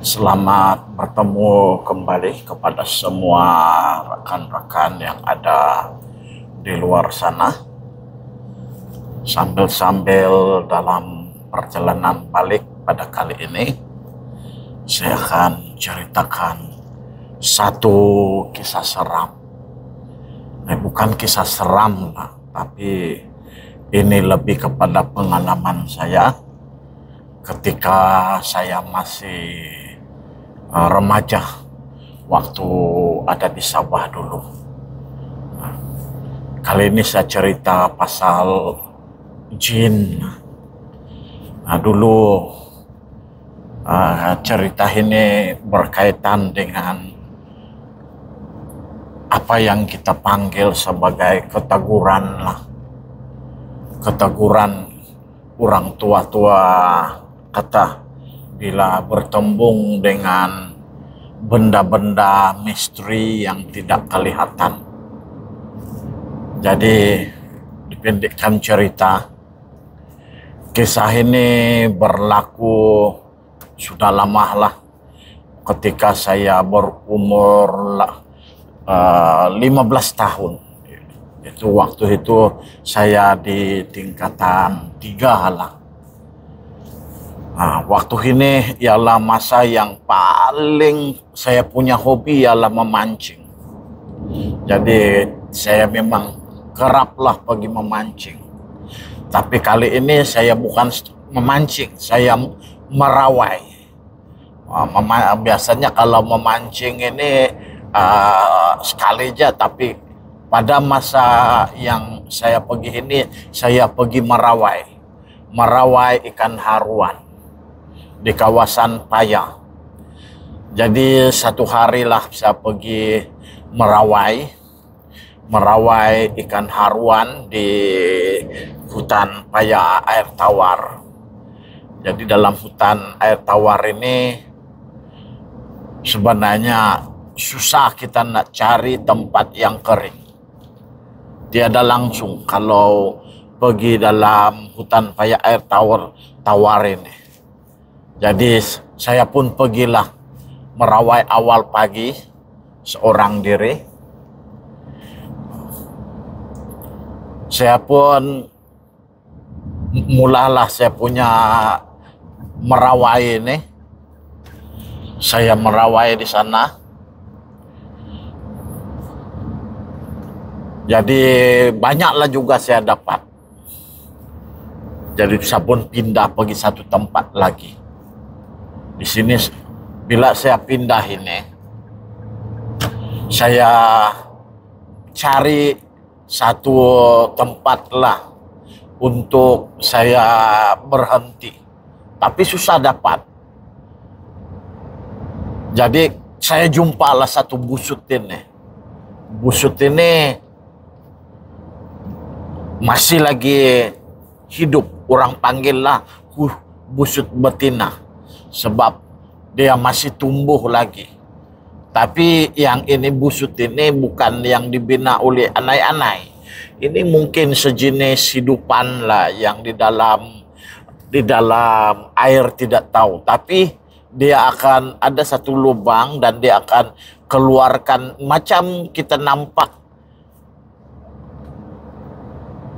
Selamat bertemu kembali kepada semua rekan-rekan yang ada di luar sana. Sambil-sambil dalam perjalanan balik pada kali ini, saya akan ceritakan satu kisah seram. Bukan kisah seram, tapi ini lebih kepada pengalaman saya ketika saya masih remaja, waktu ada di Sabah dulu. Kali ini saya cerita pasal jin. Dulu cerita ini berkaitan dengan apa yang kita panggil sebagai keteguran lah. Keteguran orang tua-tua kata bila bertembung dengan benda-benda misteri yang tidak kelihatan. Jadi dipendekkan cerita, kisah ini berlaku sudah lama lah, ketika saya berumur 15 tahun. Itu waktu itu saya di tingkatan 3 lah. Waktu ini ialah masa yang paling saya punya hobi ialah memancing. Jadi saya memang keraplah pergi memancing. Tapi kali ini saya bukan memancing, saya merawai. Biasanya kalau memancing ini sekali aja, tapi pada masa yang saya pergi ini, saya pergi merawai ikan haruan di kawasan Paya. Jadi satu hari lah saya pergi merawai ikan haruan di hutan Paya Air Tawar. Jadi dalam hutan Air Tawar ini sebenarnya susah kita nak cari tempat yang kering. Tiada langsung kalau pergi dalam hutan Paya Air Tawar ini. Jadi saya pun pergilah merawai awal pagi seorang diri. Saya pun mulalah saya punya merawai ini. Saya merawai di sana. Jadi banyaklah juga saya dapat. Jadi saya pun pindah pergi satu tempat lagi. Di sini bila saya pindah ini, saya cari satu tempat lah untuk saya berhenti. Tapi susah dapat. Jadi saya jumpalah satu busut ini. Busut ini masih lagi hidup. Orang panggillah busut betina. Sebab dia masih tumbuh lagi. Tapi yang ini busut ini bukan yang dibina oleh anai-anai. Ini mungkin sejenis hidupan lah yang di dalam air tidak tahu. Tapi dia akan ada satu lubang dan dia akan keluarkan macam kita nampak.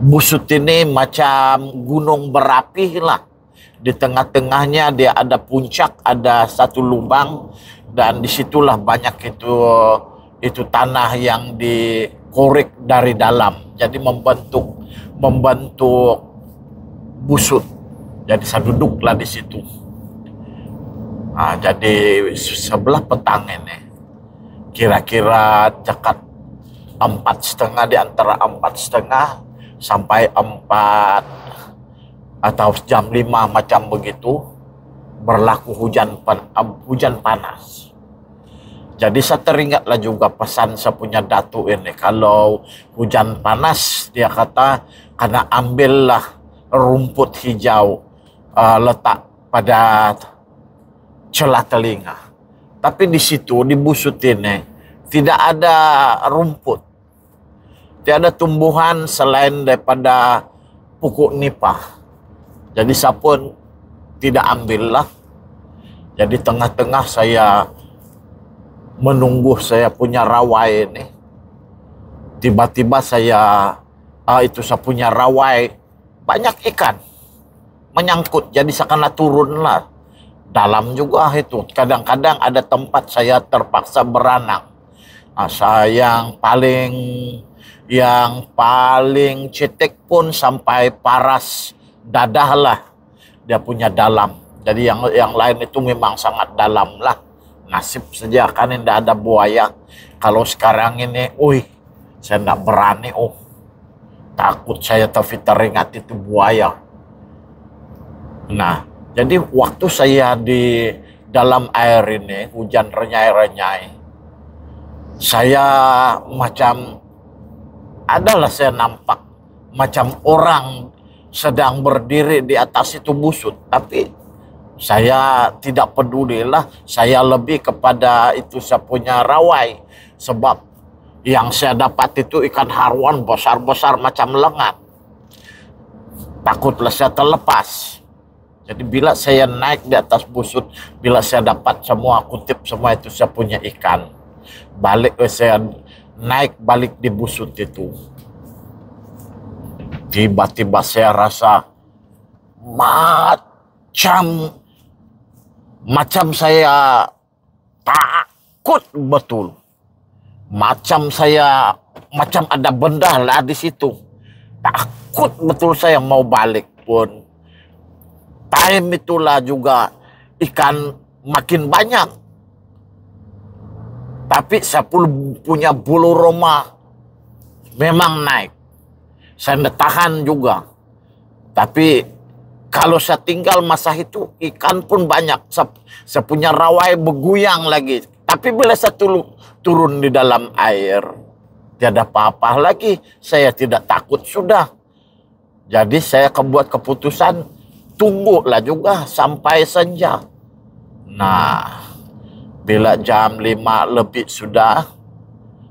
Busut ini macam gunung berapi lah. Di tengah-tengahnya dia ada puncak, ada satu lubang, dan disitulah banyak itu tanah yang dikorek dari dalam. Jadi membentuk busut. Jadi saya duduklah di situ. Jadi sebelah petang ini, kira-kira dekat 4:30, di antara 4:30 sampai 4 atau jam 5 macam begitu, berlaku hujan panas. Jadi saya teringatlah juga pesan saya punya datuk ini, kalau hujan panas dia kata kena ambillah rumput hijau, letak pada celah telinga. Tapi di situ di busut ini tidak ada rumput, tidak ada tumbuhan selain daripada pokok nipah. Jadi saya pun tidak ambil lah. Jadi tengah-tengah saya menunggu saya punya rawai ini. Tiba-tiba saya punya rawai, banyak ikan menyangkut. Jadi sekalian turunlah. Dalam juga itu. Kadang-kadang ada tempat saya terpaksa berenang. Yang paling cetek pun sampai paras dadah lah dia punya dalam. Jadi yang lain itu memang sangat dalam lah. Nasib saja kan tidak ada buaya. Kalau sekarang ini, saya tidak berani. Takut saya teringat itu buaya. Nah, jadi waktu saya di dalam air ini, hujan renyai-renyai, saya saya nampak macam orang sedang berdiri di atas itu busut. Tapi saya tidak pedulilah, saya lebih kepada itu saya punya rawai. Sebab yang saya dapat itu ikan haruan besar-besar macam lengan. Takutlah saya terlepas. Jadi bila saya naik di atas busut, bila saya dapat semua, kutip semua itu saya punya ikan. Saya naik balik di busut itu. Tiba-tiba saya rasa macam saya takut betul. Macam ada benda lah di situ. Takut betul saya mau balik pun. Time itulah juga ikan makin banyak. Tapi saya punya bulu roma memang naik. Saya tahan juga. Tapi kalau saya tinggal masa itu, ikan pun banyak. Saya punya rawai bergoyang lagi. Tapi bila saya turun di dalam air, tiada apa-apa lagi. Saya tidak takut sudah. Jadi saya buat keputusan, tunggulah juga sampai senja. Nah, bila jam 5 lebih sudah,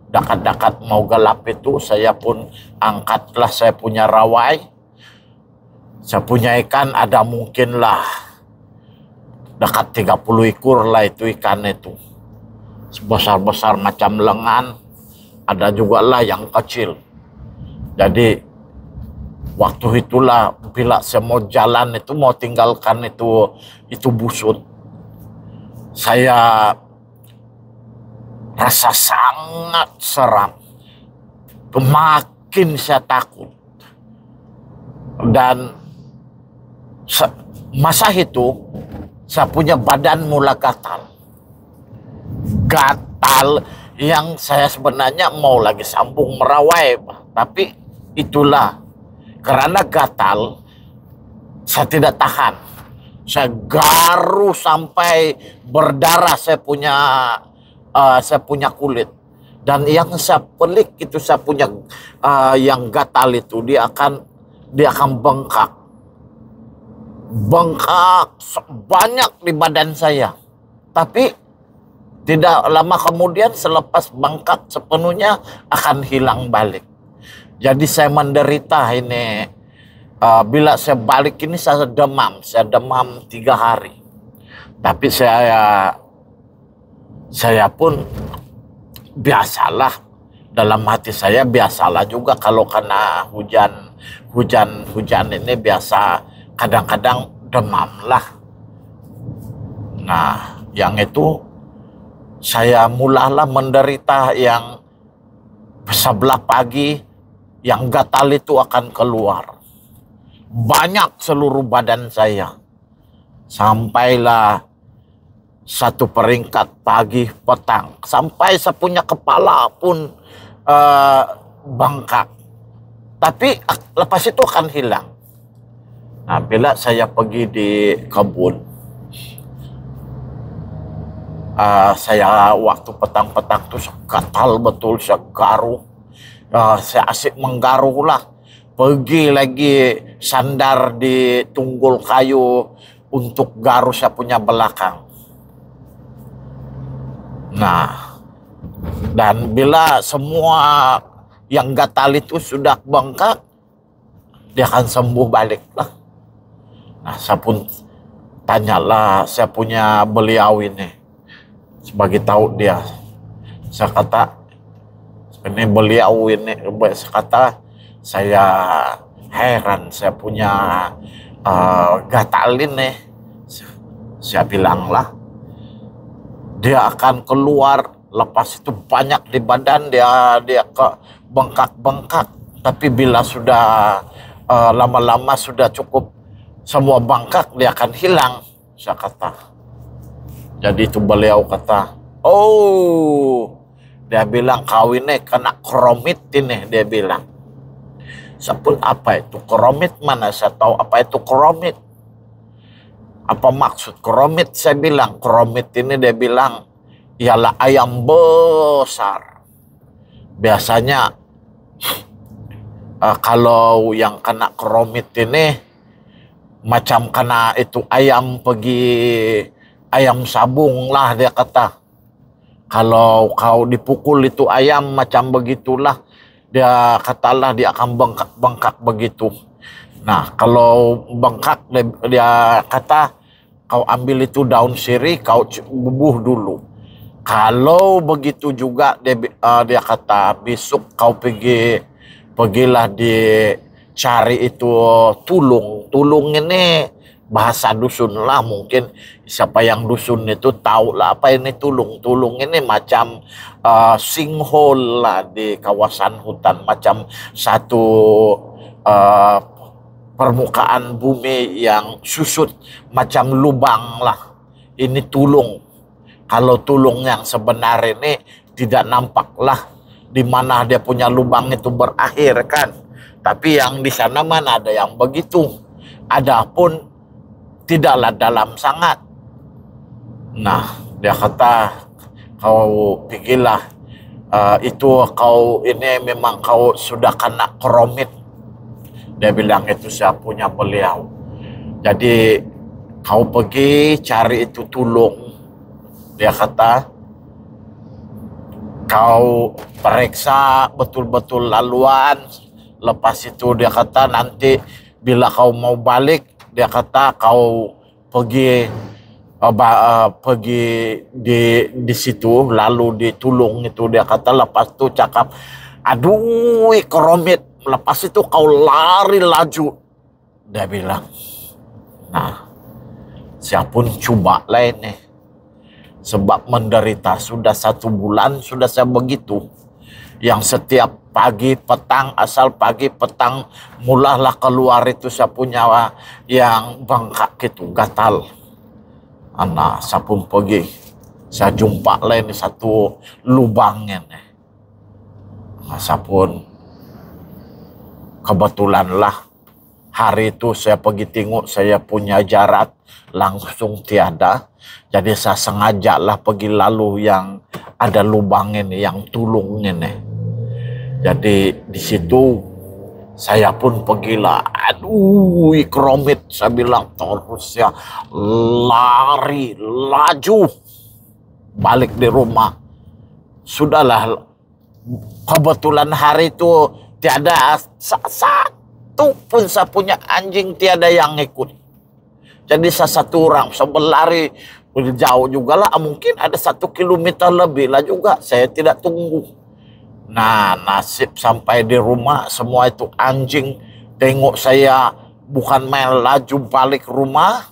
dekat-dekat mau gelap itu, saya pun angkatlah saya punya rawai. Saya punya ikan ada mungkinlah dekat 30 ekor lah itu ikan itu. Sebesar-besar macam lengan, ada juga lah yang kecil. Jadi waktu itulah bila saya mau jalan itu, mau tinggalkan itu busut, saya rasa sangat seram. Makin saya takut. Dan masa itu saya punya badan mula gatal. Gatal yang saya sebenarnya mau lagi sambung merawai. Tapi itulah. Karena gatal, saya tidak tahan. Saya garu sampai berdarah saya punya kulit. Dan yang saya pelik itu saya punya yang gatal itu dia akan bengkak. Bengkak banyak di badan saya. Tapi tidak lama kemudian selepas bengkak sepenuhnya akan hilang balik. Jadi saya menderita ini. Bila saya balik ini saya demam 3 hari. Tapi saya pun biasalah, dalam hati saya biasalah juga kalau kena hujan ini biasa, kadang-kadang demam lah. Nah, yang itu saya mulalah menderita yang sebelah pagi. Yang gatal itu akan keluar. Banyak seluruh badan saya. Sampailah satu peringkat pagi petang. Sampai saya punya kepala pun bengkak. Tapi lepas itu akan hilang. Nah, bila saya pergi di kebun, saya waktu petang-petang itu gatal betul, saya garu. Saya asyik menggaruh lah. Pergi lagi sandar di tunggul kayu untuk garuh saya punya belakang. Nah, dan bila semua yang gatal itu sudah bengkak, dia akan sembuh balik lah. Nah, saya pun tanyalah saya punya beliau ini, sebagai tahu dia. Saya kata, ini beliau ini, saya kata, saya heran, saya punya gatal ini. Saya bilang lah, dia akan keluar, lepas itu banyak di badan dia ke bengkak-bengkak. Tapi bila sudah lama-lama sudah cukup semua bengkak, dia akan hilang, saya kata. Jadi itu beliau kata, oh, dia bilang kau ini kena kromit ini, dia bilang. Saya pun apa itu kromit, mana saya tahu apa itu kromit. Apa maksud kromit? Saya bilang kromit ini, dia bilang ialah ayam besar. Biasanya kalau yang kena kromit ini macam kena itu ayam ayam sabung lah, dia kata. Kalau kau dipukul itu ayam macam begitulah, dia katalah dia akan bengkak begitu. Nah, kalau bengkak, dia kata kau ambil itu daun sirih, kau bubuh dulu. Kalau begitu juga dia kata besok kau pergilah dicari itu tulung. Tulung ini bahasa dusun lah, mungkin siapa yang dusun itu tahu lah apa ini tulung. Tulung ini macam sinkhole lah di kawasan hutan, macam satu permukaan bumi yang susut, macam lubang lah. Ini tulung. Kalau tulung yang sebenar ini tidak nampak lah di mana dia punya lubang itu berakhir kan. Tapi yang di sana mana ada yang begitu. Adapun tidaklah dalam sangat. Nah, dia kata kau pikirlah itu kau ini memang kau sudah kena kromit. Dia bilang itu saya punya beliau. Jadi kau pergi cari itu tulung. Dia kata kau periksa betul-betul laluan. Lepas itu dia kata nanti bila kau mau balik, dia kata kau pergi di situ, lalu di tulung itu. Dia kata lepas itu cakap, aduh kromit. Lepas itu kau lari laju, dia bilang. Nah, saya pun coba lah ini. Sebab menderita sudah 1 bulan, sudah saya begitu. Yang setiap pagi petang, asal pagi petang mulalah keluar itu saya punya yang bengkak itu, gatal. Nah, saya pun pergi. Saya jumpa lah ini satu lubang ini. Nah, saya pun kebetulan lah hari itu saya pergi tengok, saya punya jarak langsung tiada. Jadi saya sengaja lah pergi lalu yang ada lubang ini, yang tulung ini. Jadi di situ saya pun pergilah. Aduh, kromit, saya bilang, terus ya lari laju balik di rumah. Sudahlah, kebetulan hari itu tiada satu pun saya punya anjing, tiada yang ikut. Jadi saya satu orang, saya berlari jauh juga lah, mungkin ada 1 kilometer lebih lah juga. Saya tidak tunggu. Nah, nasib sampai di rumah, semua itu anjing tengok saya bukan main laju balik rumah.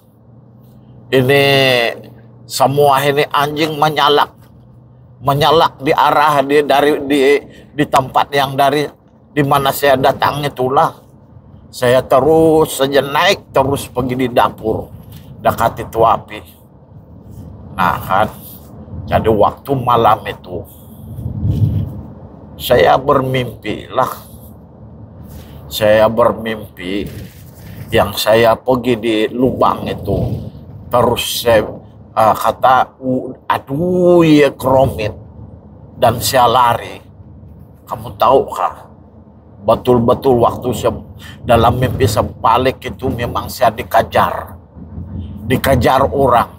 Ini semua ini anjing menyalak di arah di tempat yang di mana saya datang itulah. Saya terus saja naik, terus pergi di dapur dekat itu api. Nah kan, jadi waktu malam itu saya bermimpi lah. Saya bermimpi yang saya pergi di lubang itu. Terus saya kata, aduh ya kromit. Dan saya lari. Kamu tahu kah? Betul-betul waktu saya dalam mimpi saya balik itu memang saya dikejar. Dikejar orang.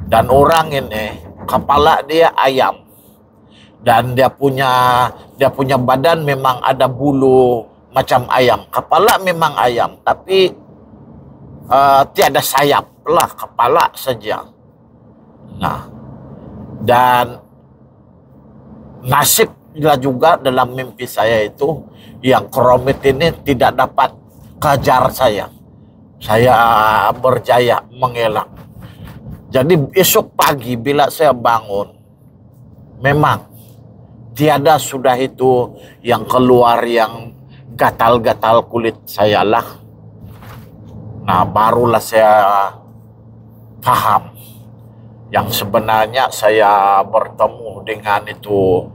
Dan orang ini kepala dia ayam. Dan dia punya badan memang ada bulu macam ayam. Kepala memang ayam, tapi tiada sayap lah, kepala saja. Nah, dan nasibnya juga dalam mimpi saya itu yang keromit ini tidak dapat kejar saya. Saya berjaya mengelak. Jadi esok pagi bila saya bangun, memang tiada sudah itu yang keluar yang gatal-gatal kulit saya lah. Nah, barulah saya paham yang sebenarnya saya bertemu dengan itu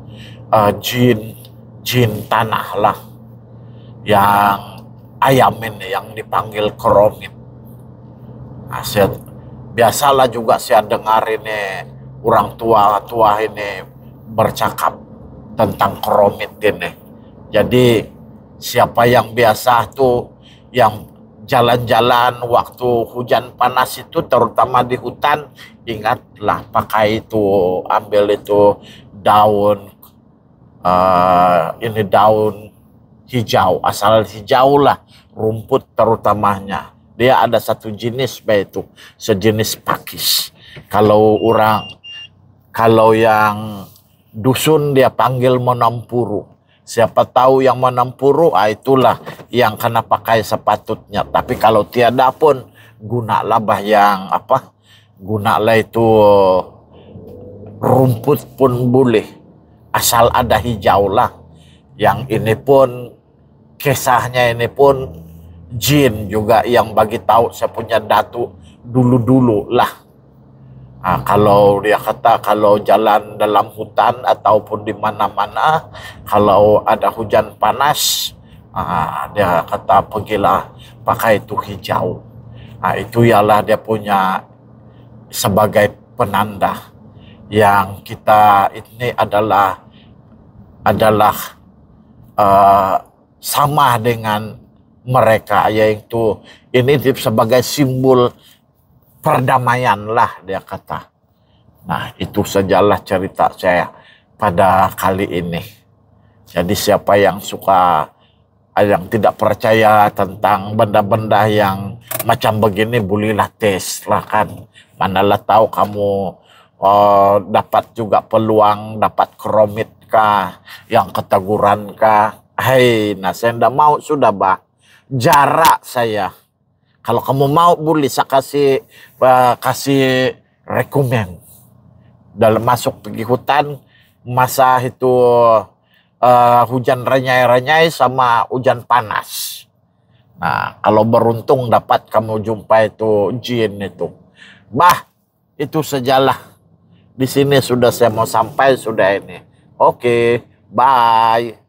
jin tanah lah, yang ayam ini yang dipanggil keromit. Nah, biasalah juga saya dengar ini orang tua-tua ini bercakap tentang keromit ini. Jadi siapa yang biasa tuh yang jalan-jalan waktu hujan panas itu, terutama di hutan, ingatlah pakai itu, ambil itu daun, ini daun hijau, asal hijau lah, rumput terutamanya. Dia ada satu jenis itu, sejenis pakis. Kalau yang dusun dia panggil monampuru. Siapa tahu yang menampuru, itulah yang kena pakai sepatutnya. Tapi kalau tiada pun, gunalah yang apa? Gunalah itu rumput pun boleh. Asal ada hijau lah. Yang ini pun, kisahnya ini pun jin juga yang bagi tahu saya punya datuk dulu-dulu lah. Nah, kalau dia kata kalau jalan dalam hutan ataupun di mana-mana, kalau ada hujan panas, dia kata pergilah pakai itu hijau. Nah, itu ialah dia punya sebagai penanda yang kita ini adalah sama dengan mereka, yaitu ini sebagai simbol perdamaian lah dia kata. Nah, itu sajalah cerita saya pada kali ini. Jadi siapa yang suka, yang tidak percaya tentang benda-benda yang macam begini, bolehlah tes lah kan. Manalah tahu kamu dapat juga peluang dapat keromit kah, yang keteguran kah. Hei, nah saya tidak mau sudah jarak saya. Kalau kamu mau boleh saya kasih rekomen. Dalam masuk pergi hutan, masa itu hujan renyai-renyai sama hujan panas. Nah, kalau beruntung dapat kamu jumpa itu jin itu. Itu sajalah. Di sini sudah saya mau sampai sudah ini. Oke, bye.